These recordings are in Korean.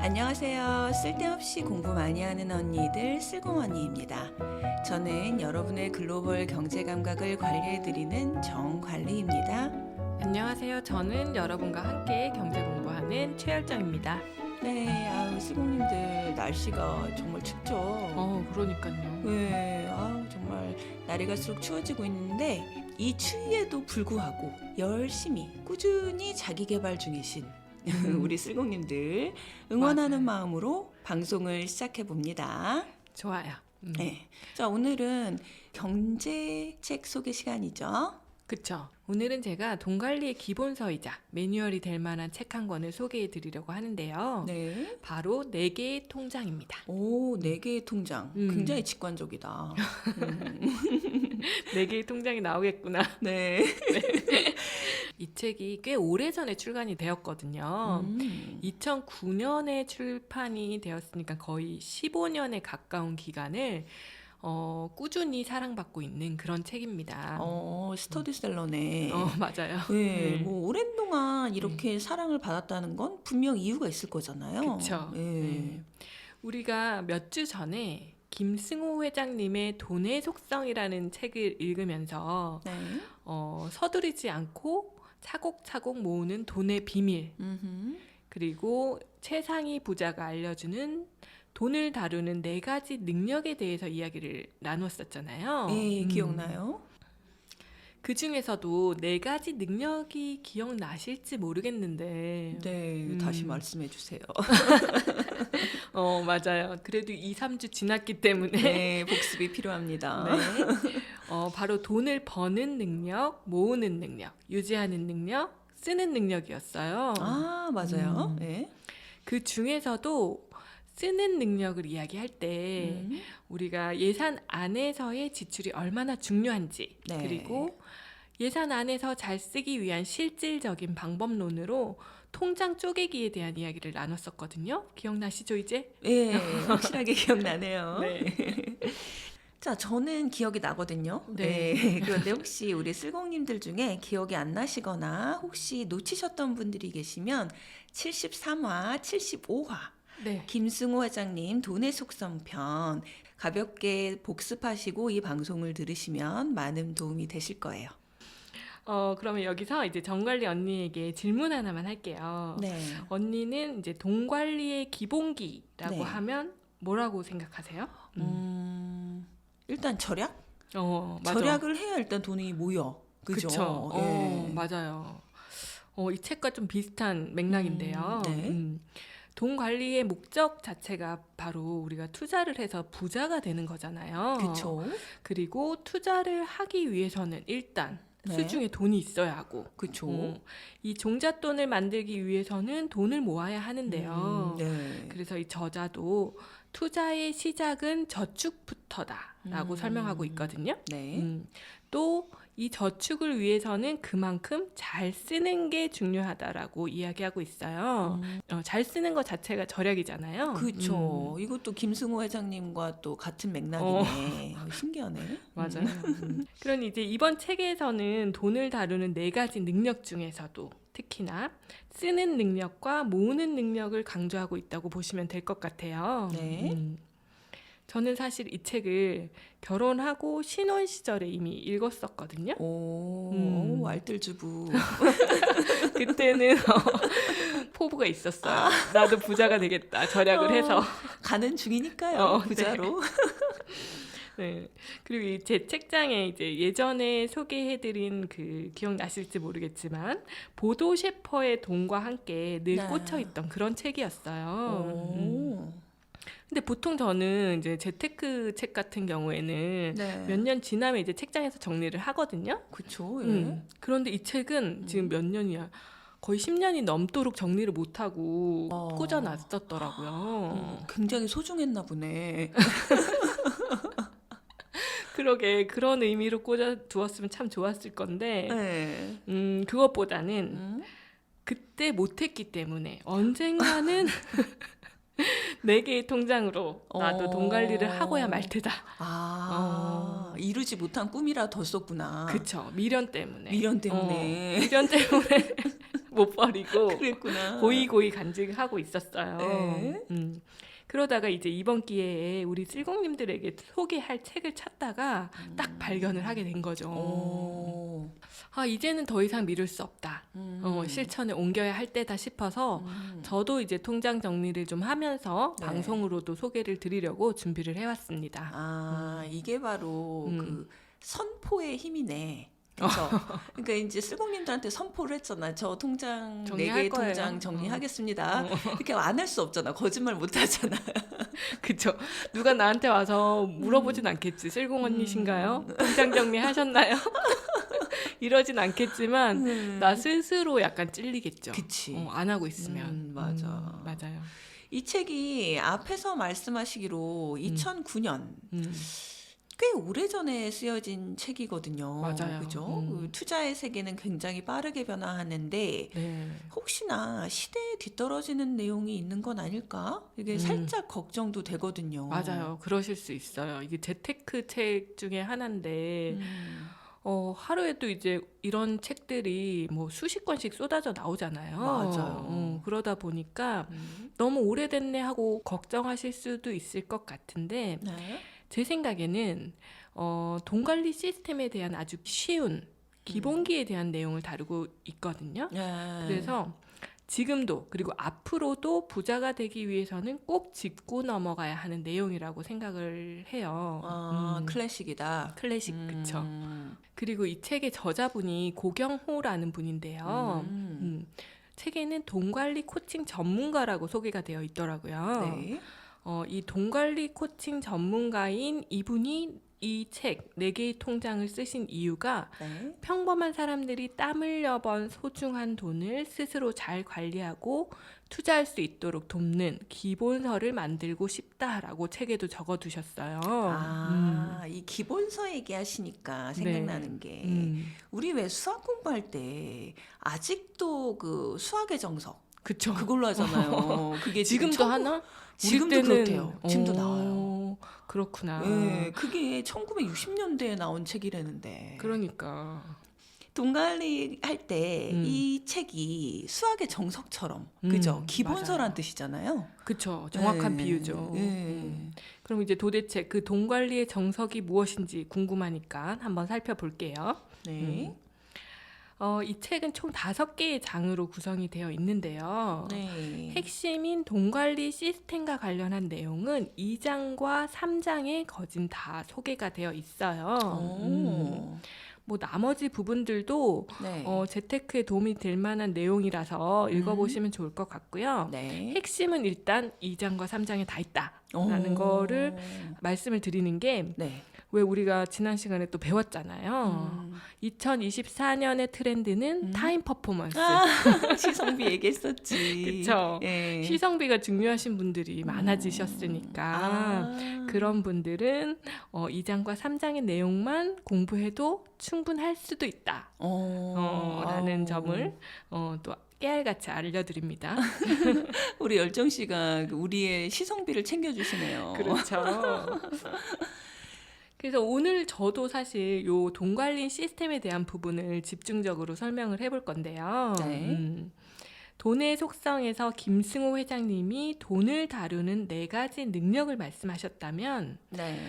안녕하세요. 쓸데없이 공부 많이 하는 언니들 쓸공언니입니다. 저는 여러분의 글로벌 경제 감각을 관리해드리는 정관리입니다. 안녕하세요. 저는 여러분과 함께 경제 공부하는 최열정입니다. 네, 쓸공님들 날씨가 정말 춥죠. 그러니까요. 네, 정말 날이 갈수록 추워지고 있는데 이 추위에도 불구하고 열심히 꾸준히 자기 개발 중이신 우리 쓸공님들 응원하는 맞아요. 마음으로 방송을 시작해 봅니다. 좋아요. 네. 자, 오늘은 경제책 소개 시간이죠. 그쵸. 오늘은 제가 돈 관리의 기본서이자 매뉴얼이 될 만한 책 한 권을 소개해 드리려고 하는데요. 네. 바로 4개의 통장입니다. 오, 4개의 통장. 굉장히 직관적이다. 4개의 통장이 나오겠구나. 네. 이 책이 꽤 오래전에 출간이 되었거든요. 2009년에 출판이 되었으니까 거의 15년에 가까운 기간을 꾸준히 사랑받고 있는 그런 책입니다. 스터디셀러네. 맞아요. 네, 뭐 오랜 동안 이렇게 사랑을 받았다는 건 분명 이유가 있을 거잖아요. 그렇죠. 네. 우리가 몇 주 전에 김승호 회장님의 돈의 속성이라는 책을 읽으면서 네. 서두르지 않고 차곡차곡 모으는 돈의 비밀, 그리고 최상위 부자가 알려주는 돈을 다루는 4가지 능력에 대해서 이야기를 나눴었잖아요. 네, 기억나요? 그 중에서도 4가지 능력이 기억나실지 모르겠는데. 네, 다시 말씀해 주세요. 맞아요. 그래도 2, 3주 지났기 때문에. 네, 복습이 필요합니다. 네. 바로 돈을 버는 능력, 모으는 능력, 유지하는 능력, 쓰는 능력이었어요. 맞아요. 네. 그 중에서도 쓰는 능력을 이야기할 때 우리가 예산 안에서의 지출이 얼마나 중요한지, 네. 그리고 예산 안에서 잘 쓰기 위한 실질적인 방법론으로 통장 쪼개기에 대한 이야기를 나눴었거든요. 기억나시죠, 이제? 네, 확실하게 기억나네요. 네. 자, 저는 기억이 나거든요. 네. 네. 그런데 혹시 우리 쓸공님들 중에 기억이 안 나시거나 혹시 놓치셨던 분들이 계시면 73화, 75화 네. 김승호 회장님 돈의 속성편 가볍게 복습하시고 이 방송을 들으시면 많은 도움이 되실 거예요. 그러면 여기서 이제 정관리 언니에게 질문 하나만 할게요. 네. 언니는 이제 돈 관리의 기본기라고 네. 하면 뭐라고 생각하세요? 일단 절약? 맞아. 절약을 해야 일단 돈이 모여. 그죠? 그쵸. 예. 맞아요. 이 책과 좀 비슷한 맥락인데요. 네. 돈 관리의 목적 자체가 바로 우리가 투자를 해서 부자가 되는 거잖아요. 그쵸? 그리고 투자를 하기 위해서는 일단 네. 수중에 돈이 있어야 하고, 그쵸? 이 종잣돈을 만들기 위해서는 돈을 모아야 하는데요. 네. 그래서 이 저자도 투자의 시작은 저축부터다라고 설명하고 있거든요. 네. 또 이 저축을 위해서는 그만큼 잘 쓰는 게 중요하다라고 이야기하고 있어요. 잘 쓰는 것 자체가 절약이잖아요. 그쵸. 이것도 김승호 회장님과 또 같은 맥락이네. 신기하네. 맞아요. 그러니 이제 이번 책에서는 돈을 다루는 4가지 능력 중에서도 특히나 쓰는 능력과 모으는 능력을 강조하고 있다고 보시면 될 것 같아요. 네. 저는 사실 이 책을 결혼하고 신혼 시절에 이미 읽었었거든요. 오, 알뜰주부. 그때는 포부가 있었어요. 나도 부자가 되겠다. 절약을 해서. 가는 중이니까요. 네. 부자로. 네. 그리고 이 제 책장에 이제 예전에 소개해드린 그 기억나실지 모르겠지만 보도 셰퍼의 돈과 함께 늘 네. 꽂혀있던 그런 책이었어요. 오. 근데 보통 저는 이제 재테크 책 같은 경우에는 네. 몇 년 지나면 이제 책장에서 정리를 하거든요. 그쵸. 예. 그런데 이 책은 지금 몇 년이야? 거의 10년이 넘도록 정리를 못하고 꽂아놨었더라고요. 굉장히 소중했나 보네. 그러게 그런 의미로 꽂아두었으면 참 좋았을 건데 네. 그것보다는 그때 못했기 때문에 언젠가는 4개의 통장으로 나도 돈 관리를 하고야 말 테다. 이루지 못한 꿈이라 더 썼구나. 그쵸. 미련 때문에. 미련 때문에. 미련 때문에 못 버리고 그랬구나. 고이고이 간직하고 있었어요. 네. 그러다가 이제 이번 기회에 우리 쓸공님들에게 소개할 책을 찾다가 딱 발견을 하게 된 거죠. 오. 아, 이제는 더 이상 미룰 수 없다. 실천에 옮겨야 할 때다 싶어서 저도 이제 통장 정리를 좀 하면서 네. 방송으로도 소개를 드리려고 준비를 해왔습니다. 아, 이게 바로 음. 그 선포의 힘이네. 그렇죠. 그러니까 이제 쓸공님들한테 선포를 했잖아. 저 통장 정리할 4개 거예요. 통장 정리하겠습니다. 이렇게 안 할 수 없잖아. 거짓말 못 하잖아. 그쵸. 누가 나한테 와서 물어보진 않겠지. 쓸공 언니신가요? 통장 정리하셨나요? 이러진 않겠지만 나 스스로 약간 찔리겠죠. 그치. 안 하고 있으면. 맞아. 맞아요. 이 책이 앞에서 말씀하시기로 2009년 꽤 오래전에 쓰여진 책이거든요. 맞아요. 그죠? 그 투자의 세계는 굉장히 빠르게 변화하는데 네. 혹시나 시대에 뒤떨어지는 내용이 있는 건 아닐까? 이게 살짝 걱정도 되거든요. 맞아요. 그러실 수 있어요. 이게 재테크 책 중에 하나인데 하루에도 이제 이런 책들이 뭐 수십 권씩 쏟아져 나오잖아요. 맞아요. 그러다 보니까 너무 오래됐네 하고 걱정하실 수도 있을 것 같은데 네. 제 생각에는 돈 관리 시스템에 대한 아주 쉬운 기본기에 대한 내용을 다루고 있거든요. 네. 그래서 지금도 그리고 앞으로도 부자가 되기 위해서는 꼭 짚고 넘어가야 하는 내용이라고 생각을 해요. 클래식이다. 클래식 그쵸. 그리고 이 책의 저자분이 고경호라는 분인데요. 책에는 돈 관리 코칭 전문가라고 소개가 되어 있더라고요. 네. 이 돈 관리 코칭 전문가인 이분이 이 책 4개의 통장을 쓰신 이유가 네. 평범한 사람들이 땀 흘려 번 소중한 돈을 스스로 잘 관리하고 투자할 수 있도록 돕는 기본서를 만들고 싶다라고 책에도 적어두셨어요. 이 기본서 얘기하시니까 생각나는 게 우리 왜 수학 공부할 때 아직도 그 수학의 정석 그쵸. 그걸로 하잖아요. 그게 지금도 하나? 지금도 우리 때는- 그렇대요. 지금도 나와요. 그렇구나. 네, 그게 1960년대에 나온 책이라는데. 그러니까. 돈 관리 할 때 이 책이 수학의 정석처럼 그죠? 기본서란 맞아요. 뜻이잖아요. 그쵸. 정확한 네, 비유죠. 네. 그럼 이제 도대체 그 돈 관리의 정석이 무엇인지 궁금하니까 한번 살펴볼게요. 네. 이 책은 총 5개의 장으로 구성이 되어 있는데요. 네. 핵심인 돈 관리 시스템과 관련한 내용은 2장과 3장에 거진 다 소개가 되어 있어요. 오. 뭐 나머지 부분들도 네. 재테크에 도움이 될 만한 내용이라서 읽어보시면 좋을 것 같고요. 네. 핵심은 일단 2장과 3장에 다 있다라는 오. 거를 말씀을 드리는 게 네. 왜 우리가 지난 시간에 또 배웠잖아요. 2024년의 트렌드는 타임 퍼포먼스. 시성비 얘기했었지. 그쵸. 예. 시성비가 중요하신 분들이 많아지셨으니까 그런 분들은 2장과 3장의 내용만 공부해도 충분할 수도 있다. 라는 점을 또 깨알같이 알려드립니다. 우리 열정 씨가 우리의 시성비를 챙겨주시네요. 그렇죠. 그래서 오늘 저도 사실 요 돈 관리 시스템에 대한 부분을 집중적으로 설명을 해볼 건데요. 네. 돈의 속성에서 김승호 회장님이 돈을 다루는 4가지 능력을 말씀하셨다면 네.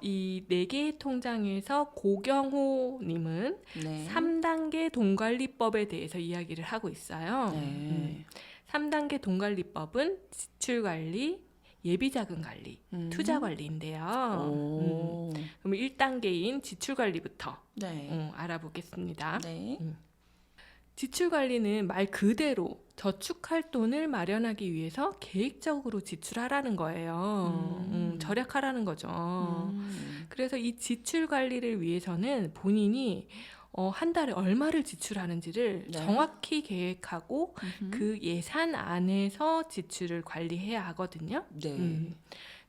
이 4개의 통장에서 고경호 님은 네. 3단계 돈관리법에 대해서 이야기를 하고 있어요. 네. 3단계 돈관리법은 지출관리, 예비자금 관리, 투자 관리인데요. 그럼 1단계인 지출 관리부터 네. 알아보겠습니다. 네. 지출 관리는 말 그대로 저축할 돈을 마련하기 위해서 계획적으로 지출하라는 거예요. 절약하라는 거죠. 그래서 이 지출 관리를 위해서는 본인이 한 달에 얼마를 지출하는지를 네. 정확히 계획하고 그 예산 안에서 지출을 관리해야 하거든요. 네.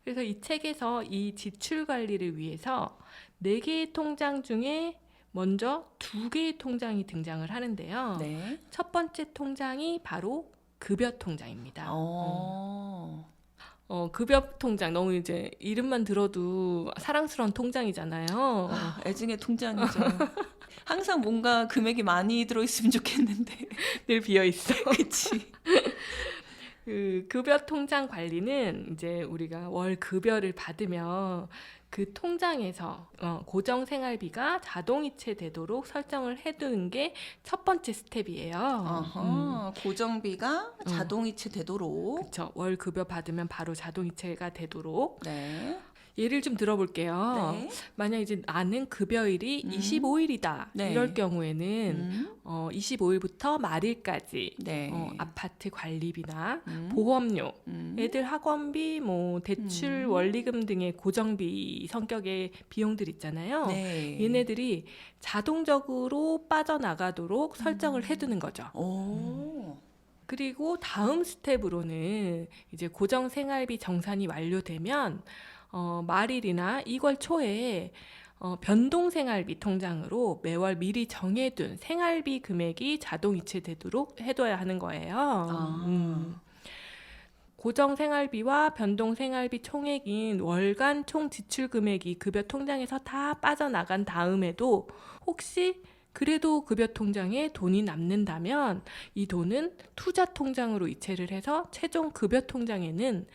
그래서 이 책에서 이 지출 관리를 위해서 4개의 통장 중에 먼저 2개의 통장이 등장을 하는데요. 네. 첫 번째 통장이 바로 급여 통장입니다. 급여 통장 너무 이제 이름만 들어도 사랑스러운 통장이잖아요. 애증의 통장이죠. 항상 뭔가 금액이 많이 들어있으면 좋겠는데. 늘 비어 있어. 그치. 그 급여 통장 관리는 이제 우리가 월 급여를 받으면 그 통장에서 고정 생활비가 자동이체 되도록 설정을 해두는 게 첫 번째 스텝이에요. 어허, 고정비가 자동이체 되도록. 그렇죠. 월 급여 받으면 바로 자동이체가 되도록. 네. 예를 좀 들어볼게요. 네. 만약 이제 나는 급여일이 25일이다. 네. 이럴 경우에는 25일부터 말일까지 네. 아파트 관리비나 음. 보험료, 음. 애들 학원비, 뭐 대출, 원리금 등의 고정비 성격의 비용들 있잖아요. 네. 얘네들이 자동적으로 빠져나가도록 설정을 해두는 거죠. 오. 그리고 다음 스텝으로는 이제 고정 생활비 정산이 완료되면 말일이나 2월 초에 변동 생활비 통장으로 매월 미리 정해둔 생활비 금액이 자동 이체되도록 해둬야 하는 거예요. 고정 생활비와 변동 생활비 총액인 월간 총 지출 금액이 급여 통장에서 다 빠져나간 다음에도 혹시 그래도 급여 통장에 돈이 남는다면 이 돈은 투자 통장으로 이체를 해서 최종 급여 통장에는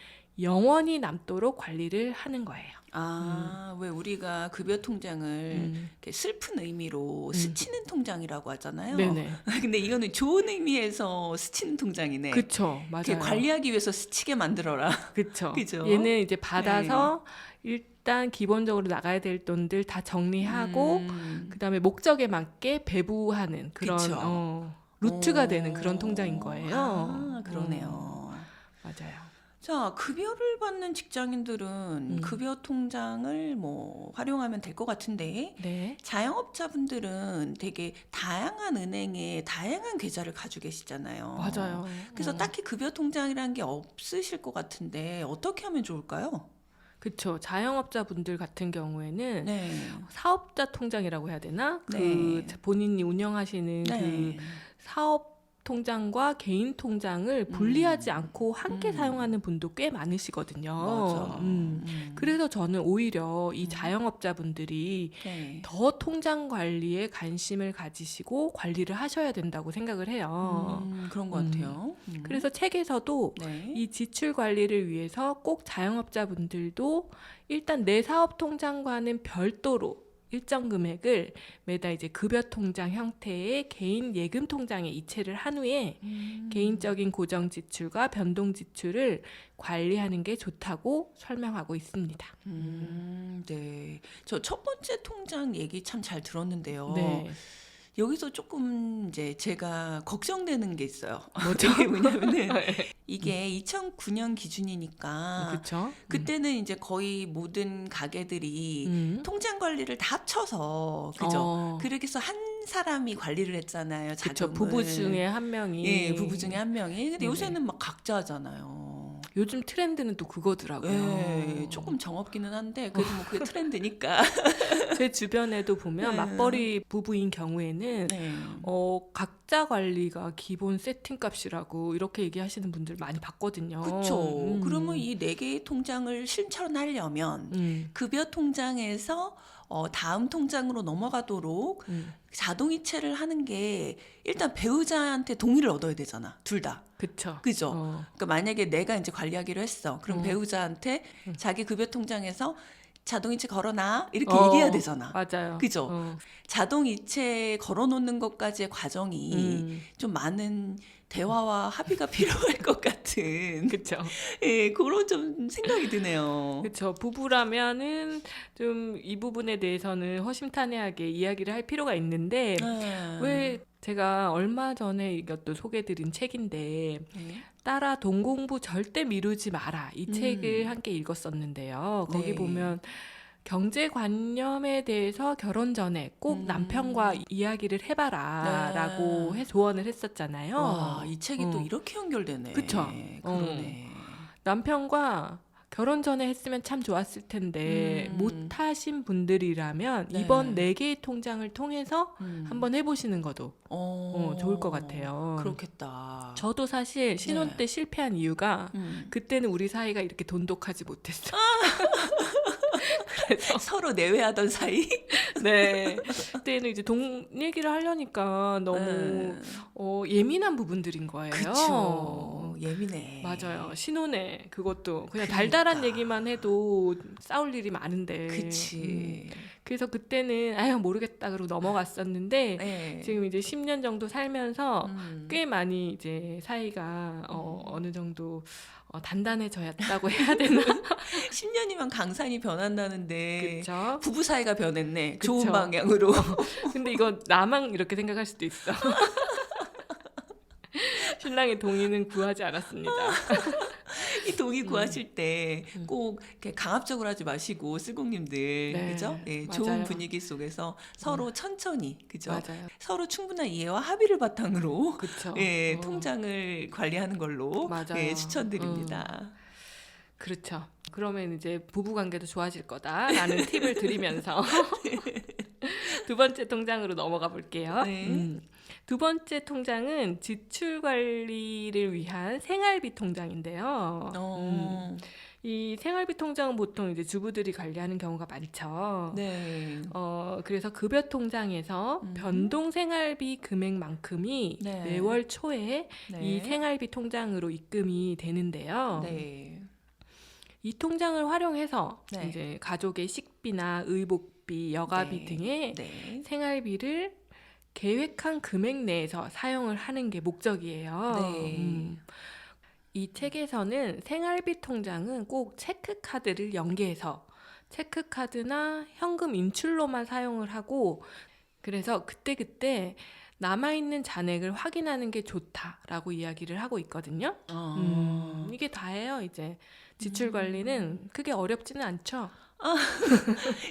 영원히 남도록 관리를 하는 거예요. 왜 우리가 급여 통장을 이렇게 슬픈 의미로 스치는 통장이라고 하잖아요. 네네. 근데 이거는 좋은 의미에서 스치는 통장이네. 그쵸, 이렇게 맞아요. 관리하기 위해서 스치게 만들어라. 그쵸. 그죠? 얘는 이제 받아서 일단 기본적으로 나가야 될 돈들 다 정리하고 그다음에 목적에 맞게 배부하는 그런 그쵸. 루트가 되는 그런 통장인 거예요. 그러네요. 맞아요. 자, 급여를 받는 직장인들은 급여 통장을 뭐 활용하면 될 것 같은데 네. 자영업자분들은 되게 다양한 은행에 다양한 계좌를 가지고 계시잖아요. 맞아요. 그래서 딱히 급여 통장이라는 게 없으실 것 같은데 어떻게 하면 좋을까요? 그렇죠. 자영업자분들 같은 경우에는 네. 사업자 통장이라고 해야 되나? 네. 그 본인이 운영하시는 네. 그 사업 통장과 개인 통장을 분리하지 않고 함께 사용하는 분도 꽤 많으시거든요. 맞아. 그래서 저는 오히려 이 자영업자분들이 네. 더 통장 관리에 관심을 가지시고 관리를 하셔야 된다고 생각을 해요. 그런 것 같아요. 그래서 책에서도 네. 이 지출 관리를 위해서 꼭 자영업자분들도 일단 내 사업 통장과는 별도로 일정 금액을 매달 이제 급여 통장 형태의 개인 예금 통장에 이체를 한 후에 개인적인 고정 지출과 변동 지출을 관리하는 게 좋다고 설명하고 있습니다. 네. 저 첫 번째 통장 얘기 참 잘 들었는데요. 네. 여기서 조금 이제 제가 걱정되는 게 있어요. 뭐죠? 이게 뭐냐면은 이게 2009년 기준이니까 그렇죠. 그때는 이제 거의 모든 가게들이 통장 관리를 다 합쳐서 그죠? 그렇게 해서 한 사람이 관리를 했잖아요. 그렇죠. 자금을. 부부 중에 한 명이. 예, 부부 중에 한 명이. 근데 네네. 요새는 막 각자 하잖아요. 요즘 트렌드는 또 그거더라고요. 예, 조금 정없기는 한데 그래도 뭐 그게 트렌드니까. 제 주변에도 보면 네. 맞벌이 부부인 경우에는 네. 각자 관리가 기본 세팅값이라고 이렇게 얘기하시는 분들 많이 봤거든요. 그렇죠. 그러면 이 네 개의 통장을 실천하려면 급여 통장에서 다음 통장으로 넘어가도록 자동이체를 하는 게 일단 배우자한테 동의를 얻어야 되잖아. 둘 다. 그렇죠. 그죠? 그러니까 만약에 내가 이제 관리하기로 했어. 그럼 배우자한테 자기 급여 통장에서 자동이체 걸어놔 이렇게 얘기해야 되잖아. 맞아요. 그죠? 자동이체 걸어놓는 것까지의 과정이 좀 많은 대화와 합의가 필요할 것 같은 그렇죠. 예, 그런 좀 생각이 드네요. 그렇죠. 부부라면은 좀 이 부분에 대해서는 허심탄회하게 이야기를 할 필요가 있는데 왜 제가 얼마 전에 이것도 소개드린 책인데 네. 딸아 돈 공부 절대 미루지 마라 이 책을 함께 읽었었는데요. 거기 네. 보면 경제관념에 대해서 결혼 전에 꼭 남편과 이야기를 해봐라 네. 라고 조언을 했었잖아요. 와, 이 책이 또 이렇게 연결되네. 그쵸. 그러네. 남편과 결혼 전에 했으면 참 좋았을 텐데 못하신 분들이라면 네. 이번 4개의 통장을 통해서 한번 해보시는 것도 어, 좋을 것 같아요. 그렇겠다. 저도 사실 신혼 네. 때 실패한 이유가 음. 그때는 우리 사이가 이렇게 돈독하지 못했어. 그래서 서로 내외하던 사이? 네, 그때는 이제 돈 얘기를 하려니까 너무 예민한 부분들인 거예요. 그쵸. 예민해. 맞아요. 신혼에 그것도 그냥 그러니까. 달달한 얘기만 해도 싸울 일이 많은데. 그치. 그래서 그때는 아유 모르겠다 그러고 넘어갔었는데 네. 지금 이제 10년 정도 살면서 음. 꽤 많이 이제 사이가 어느 정도 단단해졌다고 해야 되나? 10년이면 강산이 변한다는데 그렇죠. 부부 사이가 변했네. 그쵸. 좋은 방향으로. 근데 이거 나만 이렇게 생각할 수도 있어. 신랑의 동의는 구하지 않았습니다. 이 동의 구하실 때 꼭 강압적으로 하지 마시고 쓸공님들 네, 그죠? 예, 좋은 맞아요. 분위기 속에서 서로 천천히 그죠? 맞아요. 서로 충분한 이해와 합의를 바탕으로 그렇죠. 예, 통장을 관리하는 걸로 맞아요. 예, 추천드립니다. 그렇죠. 그러면 이제 부부 관계도 좋아질 거다라는 팁을 드리면서 두 번째 통장으로 넘어가 볼게요. 네. 두 번째 통장은 지출 관리를 위한 생활비 통장인데요. 이 생활비 통장은 보통 이제 주부들이 관리하는 경우가 많죠. 네. 그래서 급여 통장에서 변동 생활비 금액만큼이 네. 매월 초에 네. 이 생활비 통장으로 입금이 되는데요. 네. 이 통장을 활용해서 네. 이제 가족의 식비나 의복비, 여가비 네. 등의 네. 생활비를 계획한 금액 내에서 사용을 하는 게 목적이에요. 네. 이 책에서는 생활비 통장은 꼭 체크카드를 연계해서 체크카드나 현금 인출로만 사용을 하고 그래서 그때그때 남아있는 잔액을 확인하는 게 좋다라고 이야기를 하고 있거든요. 이게 다예요. 이제 지출 관리는 크게 어렵지는 않죠.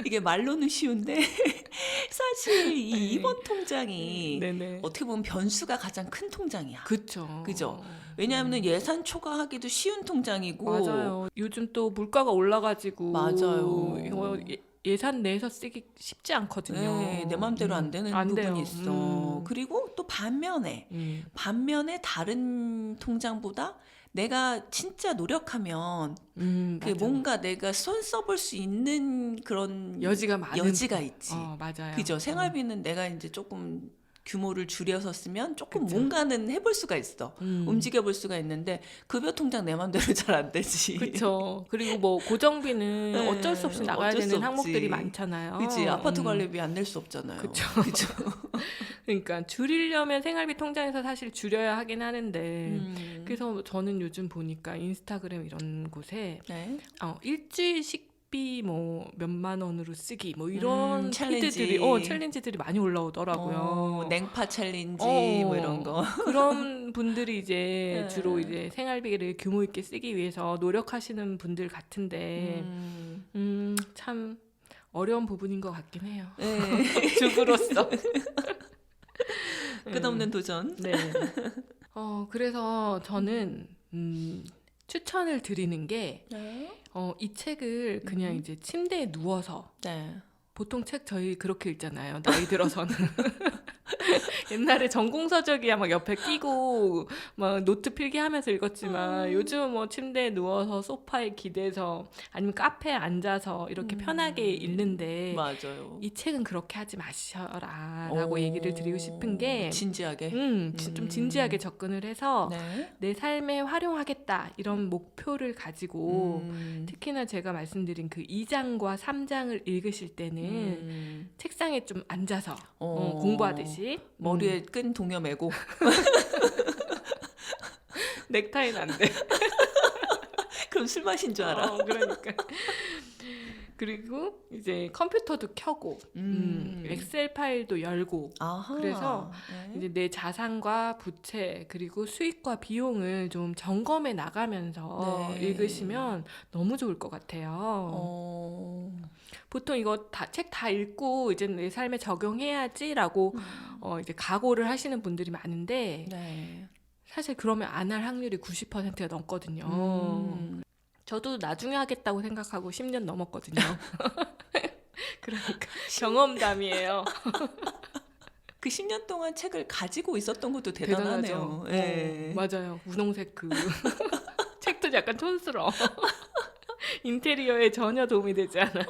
이게 말로는 쉬운데 사실 이 네. 입원 통장이 네네. 어떻게 보면 변수가 가장 큰 통장이야. 그쵸. 그죠? 왜냐하면 예산 초과하기도 쉬운 통장이고 맞아요. 요즘 또 물가가 올라가지고 맞아요. 이거 예산 내에서 쓰기 쉽지 않거든요. 네, 내 맘대로 안 되는 안 부분이 돼요. 있어. 그리고 또 반면에 다른 통장보다 내가 진짜 노력하면 그 맞아. 뭔가 내가 손 써볼 수 있는 그런 여지가 많은 여지가 있지. 맞아요. 그죠? 생활비는 내가 이제 조금 규모를 줄여서 쓰면 조금 그쵸. 뭔가는 해볼 수가 있어. 움직여 볼 수가 있는데 급여 통장 내 맘대로 잘 안 되지. 그렇죠. 그리고 뭐 고정비는 네, 어쩔 수 없이 나가야 어쩔 수 되는 없지. 항목들이 많잖아요. 그치? 아파트 관리비 안 낼 수 없잖아요. 그쵸. 그죠? 그러니까 줄이려면 생활비 통장에서 사실 줄여야 하긴 하는데 그래서 저는 요즘 보니까 인스타그램 이런 곳에 네. 일주일 식비 뭐 몇만 원으로 쓰기 뭐 이런 챌린지. 피드들이 챌린지들이 많이 올라오더라고요. 냉파 챌린지 어. 뭐 이런 거. 그런 분들이 이제 네. 주로 이제 생활비를 규모 있게 쓰기 위해서 노력하시는 분들 같은데 참 어려운 부분인 것 같긴 해요. 네. 주부로서. 끝없는 도전. 네. 그래서 저는 추천을 드리는 게 이 책을 그냥 이제 침대에 누워서 네. 보통 책 저희 그렇게 읽잖아요. 나이 들어서는. 옛날에 전공서적이야 막 옆에 끼고 막 노트 필기하면서 읽었지만 요즘은 뭐 침대에 누워서 소파에 기대서 아니면 카페에 앉아서 이렇게 편하게 읽는데 맞아요. 이 책은 그렇게 하지 마셔라라고 얘기를 드리고 싶은 게 진지하게. 좀 진지하게 접근을 해서 네. 내 삶에 활용하겠다 이런 목표를 가지고 특히나 제가 말씀드린 그 2장과 3장을 읽으실 때는 책상에 좀 앉아서 공부하듯이 머리에 끈 동여 매고 넥타이는 안 돼. 그럼 술 마신 줄 알아. 그러니까. 그리고 이제 컴퓨터도 켜고 엑셀 파일도 열고 아하. 그래서 네. 이제 내 자산과 부채 그리고 수익과 비용을 좀 점검해 나가면서 네. 읽으시면 너무 좋을 것 같아요. 보통 이거 책 다 읽고 이제 내 삶에 적용해야지라고 이제 각오를 하시는 분들이 많은데 네. 사실 그러면 안 할 확률이 90%가 넘거든요. 저도 나중에 하겠다고 생각하고 10년 넘었거든요. 그러니까 경험담이에요. 그 10년 동안 책을 가지고 있었던 것도 대단하네요. 대단하죠. 예. 맞아요. 분홍색 그 책도 약간 촌스러워. 인테리어에 전혀 도움이 되지 않아.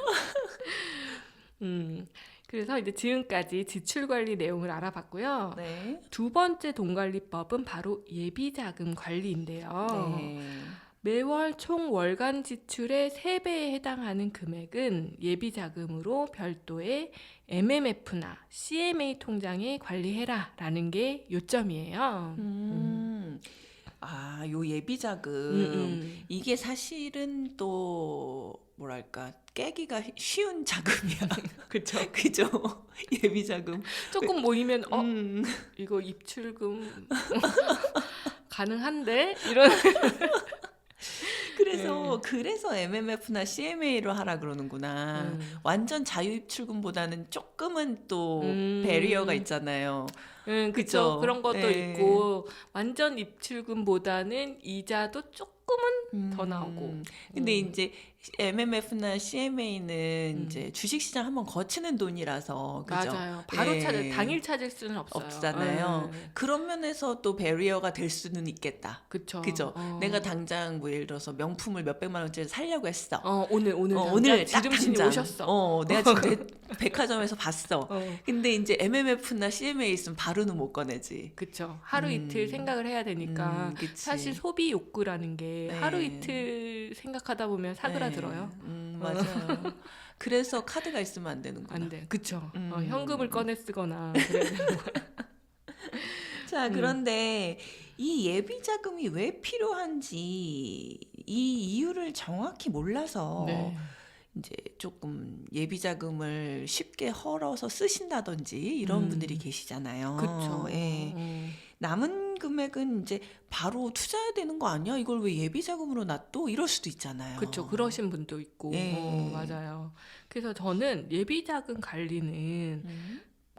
그래서 이제 지금까지 지출 관리 내용을 알아봤고요. 네. 두 번째 돈 관리법은 바로 예비자금 관리인데요. 네. 매월 총 월간 지출의 3배에 해당하는 금액은 예비자금으로 별도의 MMF나 CMA 통장에 관리해라라는 게 요점이에요. 요 예비자금 이게 사실은 또 뭐랄까 깨기가 쉬운 자금이야. 그쵸. 그죠? 예비자금. 조금 모이면 이거 입출금 가능한데? 이런. 그래서 MMF나 CMA로 하라 그러는구나. 완전 자유입출금보다는 조금은 또 배리어가 있잖아요. 그쵸. 그쵸? 그런 것도 네. 있고 완전 입출금보다는 이자도 조금은 더 나오고. 근데 이제 MMF나 CMA는 이제 주식시장 한번 거치는 돈이라서 그죠? 맞아요. 바로 예. 당일 찾을 수는 없어요. 없잖아요. 그런 면에서 또 배리어가 될 수는 있겠다. 그쵸. 그죠? 내가 당장 뭐 예를 들어서 명품을 몇백만 원짜리 사려고 했어. 오늘 딱 지름신이 당장. 오셨어. 내가 지금 백화점에서 봤어. 근데 이제 MMF나 CMA 있으면 바로는 못 꺼내지. 그쵸. 하루 이틀 생각을 해야 되니까 그치. 사실 소비 욕구라는 게 네. 하루 이틀 생각하다 보면 사그라들어요. 맞아요. 그래서 카드가 있으면 안 되는구나. 안 돼. 그쵸. 현금을 꺼내 쓰거나 그래야 되는 거야. 자, 그런데 이 예비 자금이 왜 필요한지 이 이유를 정확히 몰라서 네. 이제 조금 예비 자금을 쉽게 헐어서 쓰신다든지 이런 분들이 계시잖아요. 그쵸. 예. 남은 금액은 이제 바로 투자해야 되는 거 아니야? 이걸 왜 예비 자금으로 놔둬? 이럴 수도 있잖아요. 그쵸. 그러신 분도 있고. 예. 맞아요. 그래서 저는 예비자금 관리는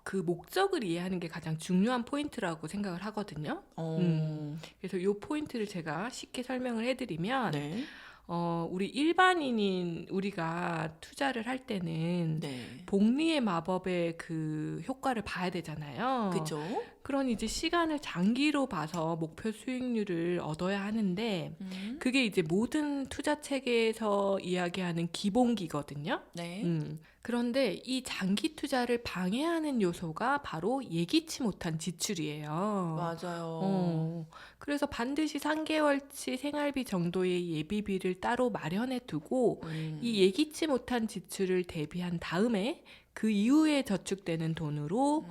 그 목적을 이해하는 게 가장 중요한 포인트라고 생각을 하거든요. 그래서 이 포인트를 제가 쉽게 설명을 해드리면 네. 우리 일반인인 우리가 투자를 할 때는 네. 복리의 마법의 그 효과를 봐야 되잖아요. 그죠? 그러니 이제 시간을 장기로 봐서 목표 수익률을 얻어야 하는데 그게 이제 모든 투자 체계에서 이야기하는 기본기거든요. 네. 그런데 이 장기 투자를 방해하는 요소가 바로 예기치 못한 지출이에요. 맞아요. 그래서 반드시 3개월치 생활비 정도의 예비비를 따로 마련해 두고 이 예기치 못한 지출을 대비한 다음에 그 이후에 저축되는 돈으로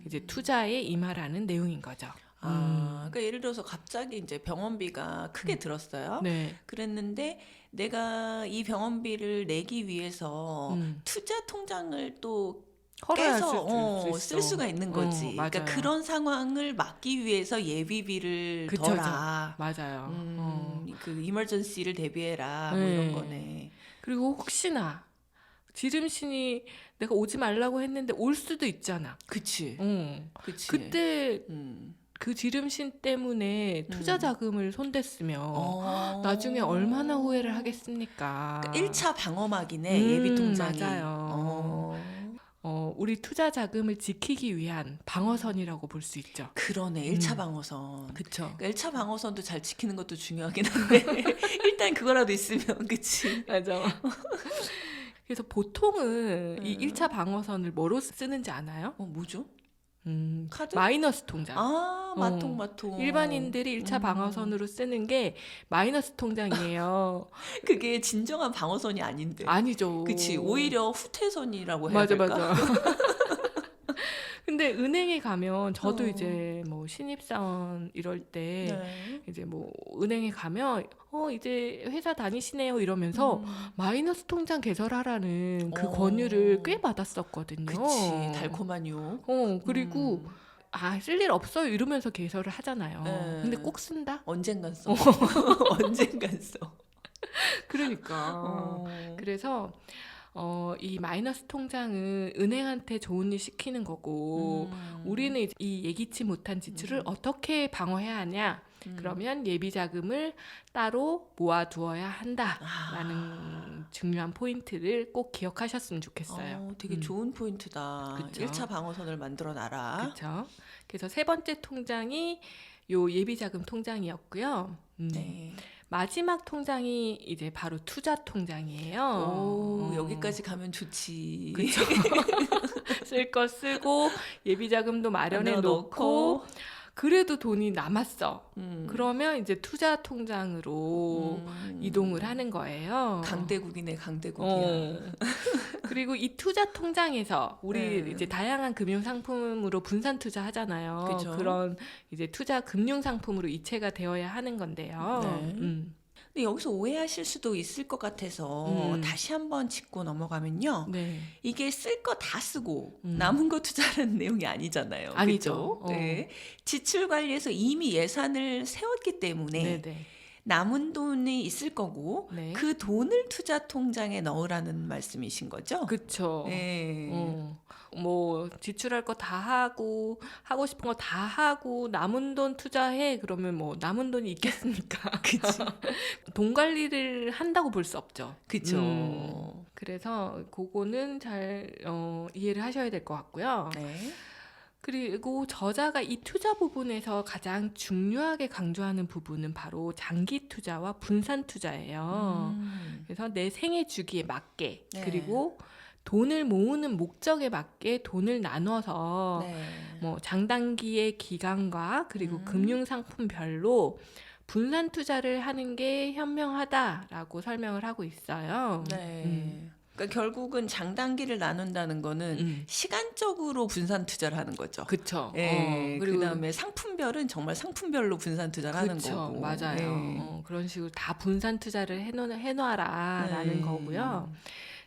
이제 투자에 임하라는 내용인 거죠. 그러니까 예를 들어서 갑자기 이제 병원비가 크게 들었어요. 네. 그랬는데 내가 이 병원비를 내기 위해서 투자 통장을 또 헐어야 깨서 쓸 쓸 수가 있는 거지. 맞아요. 그러니까 그런 상황을 막기 위해서 예비비를 그쵸, 둬라. 맞아요. 그 이머전시를 대비해라. 뭐 네. 이런 거네. 그리고 혹시나 지름신이 내가 오지 말라고 했는데 올 수도 있잖아. 그치. 그치. 그때 음. 그 지름신 때문에 투자 자금을 손댔으면 나중에 얼마나 후회를 하겠습니까? 그러니까 1차 방어막이네. 예비 통장이. 맞아요. 우리 투자 자금을 지키기 위한 방어선이라고 볼 수 있죠. 그러네. 1차 방어선. 그쵸. 그러니까 1차 방어선도 잘 지키는 것도 중요하긴 한데 일단 그거라도 있으면 그치. 맞아. 그래서 보통은 이 1차 방어선을 뭐로 쓰는지 아나요? 뭐죠? 카드? 마이너스 통장. 마통. 일반인들이 1차 방어선으로 쓰는 게 마이너스 통장이에요. 그게 진정한 방어선이 아닌데. 아니죠. 그치. 오히려 후퇴선이라고 해야 맞아, 될까? 맞아. 근데 은행에 가면 저도 어. 이제 뭐 신입사원 이럴 때 네. 이제 뭐 은행에 가면 이제 회사 다니시네요 이러면서 마이너스 통장 개설하라는 그 권유를 꽤 받았었거든요. 그치. 달콤한 유혹. 그리고 쓸 일 없어요 이러면서 개설을 하잖아요. 네. 근데 꼭 쓴다? 언젠간 써. 언젠간 써. 그러니까. 그래서 이 마이너스 통장은 은행한테 좋은 일 시키는 거고 우리는 이제 이 예기치 못한 지출을 어떻게 방어해야 하냐? 그러면 예비 자금을 따로 모아두어야 한다라는 중요한 포인트를 꼭 기억하셨으면 좋겠어요. 되게 좋은 포인트다. 그쵸. 1차 방어선을 만들어 놔라. 그렇죠. 그래서 세 번째 통장이 요 예비 자금 통장이었고요. 네. 마지막 통장이 이제 바로 투자 통장이에요. 오, 여기까지 가면 좋지. 쓸 거 쓰고 예비 자금도 마련해 만들어 놓고 그래도 돈이 남았어. 음. 그러면 이제 투자 통장으로 이동을 하는 거예요. 강대국이네, 강대국이야. 그리고 이 투자 통장에서 우리 네. 이제 다양한 금융 상품으로 분산 투자하잖아요. 그죠. 그런 이제 투자 금융 상품으로 이체가 되어야 하는 건데요. 네. 근데 여기서 오해하실 수도 있을 것 같아서 다시 한번 짚고 넘어가면요. 네. 이게 쓸 거 다 쓰고 남은 거 투자하는 내용이 아니잖아요. 아니죠. 그죠? 네. 지출 관리에서 이미 예산을 세웠기 때문에 네네. 남은 돈이 있을 거고 네. 그 돈을 투자 통장에 넣으라는 말씀이신 거죠? 그쵸. 네. 뭐 지출할 거 다 하고 하고 싶은 거 다 하고 남은 돈 투자해 그러면 뭐 남은 돈이 있겠습니까? 그치. 돈 관리를 한다고 볼 수 없죠. 그쵸. 그래서 그거는 잘 이해를 하셔야 될 것 같고요. 네. 그리고 저자가 이 투자 부분에서 가장 중요하게 강조하는 부분은 바로 장기 투자와 분산 투자예요. 그래서 내 생애 주기에 맞게 네. 그리고 돈을 모으는 목적에 맞게 돈을 나눠서 네. 뭐 장단기의 기간과 그리고 금융 상품별로 분산 투자를 하는 게 현명하다라고 설명을 하고 있어요. 네. 그러니까 결국은 장단기를 나눈다는 거는 시간적으로 분산 투자를 하는 거죠. 그렇죠. 예, 그리고 그다음에 상품별은 정말 상품별로 분산 투자를 하는 그쵸, 거고. 맞아요. 예. 그런 식으로 다 분산 투자를 해놔라라는 네. 거고요.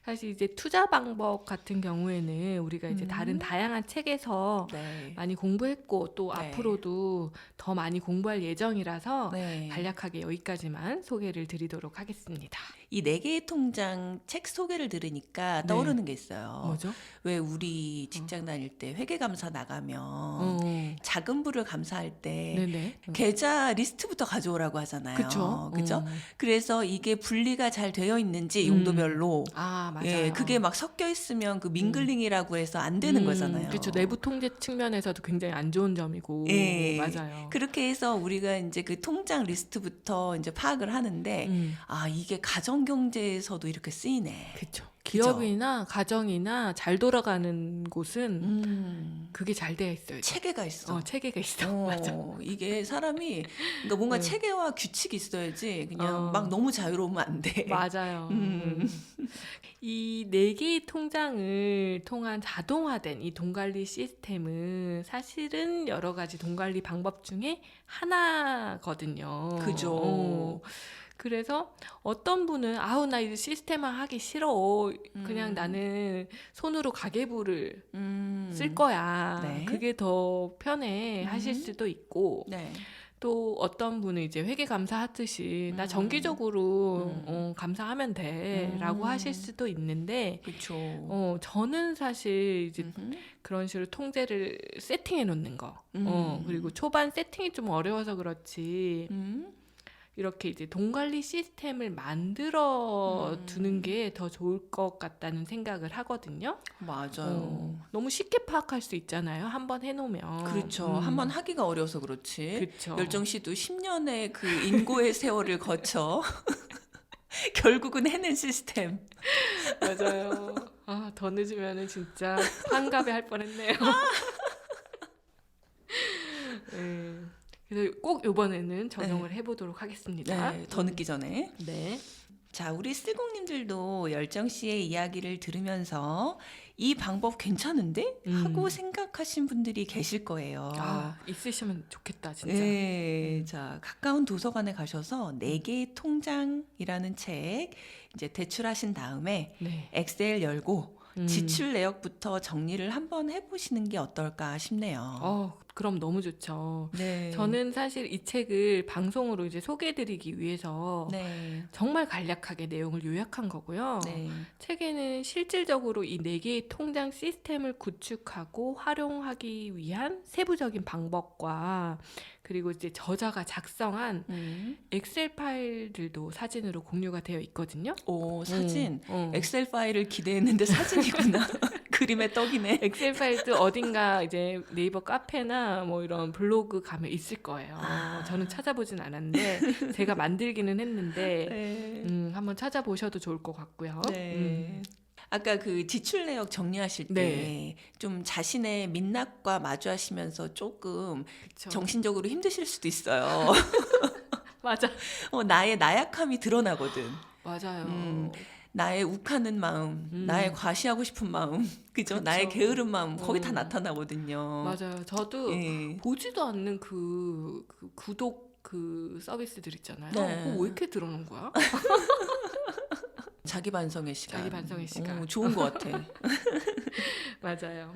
사실 이제 투자 방법 같은 경우에는 우리가 이제 다른 다양한 책에서 네. 많이 공부했고 또 네. 앞으로도 더 많이 공부할 예정이라서 네. 간략하게 여기까지만 소개를 드리도록 하겠습니다. 이 4개의 통장 책 소개를 들으니까 네. 떠오르는 게 있어요. 뭐죠? 왜 우리 직장 다닐 때 회계감사 나가면 어. 자금부를 감사할 때 네네. 계좌 리스트부터 가져오라고 하잖아요. 그쵸. 그죠? 그래서 이게 분리가 잘 되어 있는지 용도별로 아, 맞아요. 예, 그게 막 섞여 있으면 그 밍글링이라고 해서 안 되는 거잖아요. 그렇죠. 내부 통제 측면에서도 굉장히 안 좋은 점이고. 예. 맞아요. 그렇게 해서 우리가 이제 그 통장 리스트부터 이제 파악을 하는데 아, 이게 가정 경제에서도 이렇게 쓰이네. 그렇죠. 기업이나 가정이나 잘 돌아가는 곳은 그게 잘 되어 있어요. 체계가 있어. 체계가 있어. 맞아. 이게 사람이 그러니까 뭔가 체계와 규칙이 있어야지 그냥 막 너무 자유로우면 안 돼. 맞아요. 이 4개의 통장을 통한 자동화된 이 돈 관리 시스템은 사실은 여러 가지 돈 관리 방법 중에 하나거든요. 그죠. 그래서 어떤 분은 아우 나 이 시스템화 하기 싫어. 그냥 나는 손으로 가계부를 쓸 거야. 네. 그게 더 편해 하실 수도 있고 네. 또 어떤 분은 이제 회계감사 하듯이 나 정기적으로 감사하면 돼라고 하실 수도 있는데 그렇죠. 저는 사실 이제 그런 식으로 통제를 세팅해 놓는 거 그리고 초반 세팅이 좀 어려워서 그렇지 이렇게 이제 돈 관리 시스템을 만들어 두는 게 더 좋을 것 같다는 생각을 하거든요. 맞아요. 너무 쉽게 파악할 수 있잖아요. 한번 해놓으면. 그렇죠. 한번 하기가 어려워서 그렇지. 그쵸. 열정 씨도 10년의 그 인고의 세월을 거쳐 결국은 해낸 시스템. 맞아요. 아, 더 늦으면은 진짜 환갑에 할 뻔했네요. 네. 그래서 꼭 이번에는 적용을 해보도록 하겠습니다. 네, 더 늦기 전에. 네. 자, 우리 쓸공님들도 열정 씨의 이야기를 들으면서 이 방법 괜찮은데? 하고 생각하신 분들이 계실 거예요. 아, 있으시면 좋겠다, 진짜. 네, 자, 가까운 도서관에 가셔서 4개의 통장이라는 책 이제 대출하신 다음에 네. 엑셀 열고 지출 내역부터 정리를 한번 해보시는 게 어떨까 싶네요. 그럼 너무 좋죠. 네. 저는 사실 이 책을 방송으로 이제 소개해드리기 위해서 네. 정말 간략하게 내용을 요약한 거고요. 네. 책에는 실질적으로 이 4개의 통장 시스템을 구축하고 활용하기 위한 세부적인 방법과 그리고 이제 저자가 작성한 엑셀 파일들도 사진으로 공유가 되어 있거든요. 오, 사진. 응. 엑셀 파일을 기대했는데 사진이구나. 그림의 떡이네. 엑셀 파일도 어딘가 이제 네이버 카페나 뭐 이런 블로그 가면 있을 거예요. 저는 찾아보진 않았는데 제가 만들기는 했는데 네. 한번 찾아보셔도 좋을 것 같고요. 네. 아까 그 지출 내역 정리하실 때 네. 좀 자신의 민낯과 마주하시면서 조금 그쵸. 정신적으로 힘드실 수도 있어요. 맞아. 나의 나약함이 드러나거든. 맞아요. 나의 욱하는 마음, 나의 과시하고 싶은 마음, 그죠? 그쵸. 나의 게으른 마음, 거기 다 나타나거든요. 맞아요. 저도 예. 보지도 않는 그 구독 그 서비스들 있잖아요. 네. 그거 왜 이렇게 들어놓은 거야? 자기 반성의 시간. 자기 반성의 시간. 좋은 것 같아. 맞아요.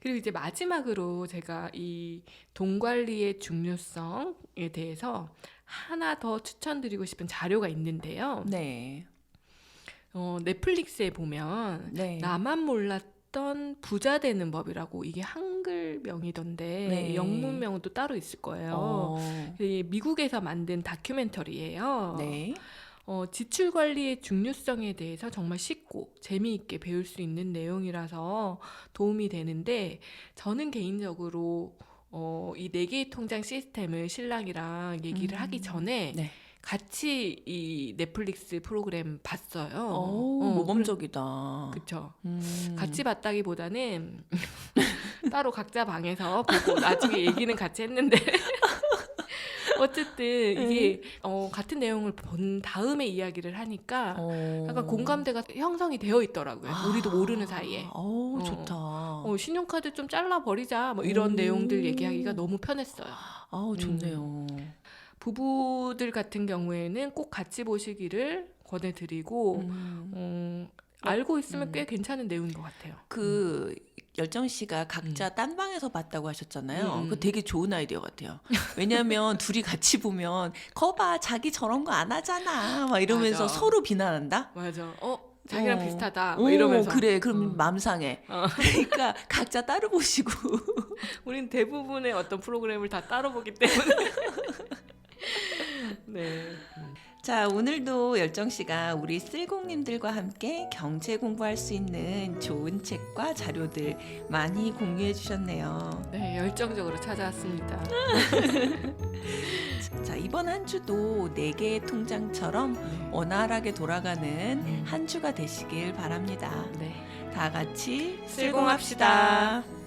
그리고 이제 마지막으로 제가 이 돈 관리의 중요성에 대해서 하나 더 추천드리고 싶은 자료가 있는데요. 네. 넷플릭스에 보면 네. 나만 몰랐던 부자 되는 법이라고 이게 한글명이던데 네. 영문명은 또 따로 있을 거예요. 이게 미국에서 만든 다큐멘터리예요. 네. 지출 관리의 중요성에 대해서 정말 쉽고 재미있게 배울 수 있는 내용이라서 도움이 되는데 저는 개인적으로 이 4개의 통장 시스템을 신랑이랑 얘기를 하기 전에 네. 같이 이 넷플릭스 프로그램 봤어요. 모범적이다. 그쵸. 같이 봤다기보다는 따로 각자 방에서 보고 나중에 얘기는 같이 했는데 어쨌든 이게 같은 내용을 본 다음에 이야기를 하니까 약간 공감대가 형성이 되어 있더라고요. 우리도 모르는 사이에. 좋다. 신용카드 좀 잘라버리자 뭐 이런 내용들 얘기하기가 너무 편했어요. 좋네요. 부부들 같은 경우에는 꼭 같이 보시기를 권해드리고 알고 있으면 꽤 괜찮은 내용인 것 같아요. 열정 씨가 각자 딴 방에서 봤다고 하셨잖아요. 그거 되게 좋은 아이디어 같아요. 왜냐하면 둘이 같이 보면 거봐 자기 저런 거 안 하잖아 막 이러면서 맞아. 서로 비난한다. 맞아. 자기랑 비슷하다 뭐 이러면서. 그래 그럼 맘 상해. 그러니까 각자 따로 보시고. 우린 대부분의 어떤 프로그램을 다 따로 보기 때문에. 네. 자, 오늘도 열정 씨가 우리 쓸공님들과 함께 경제 공부할 수 있는 좋은 책과 자료들 많이 공유해 주셨네요. 네, 열정적으로 찾아왔습니다. 자, 이번 한 주도 4개의 통장처럼 원활하게 돌아가는 한 주가 되시길 바랍니다. 네. 다 같이 쓸공합시다. 쓸공합시다.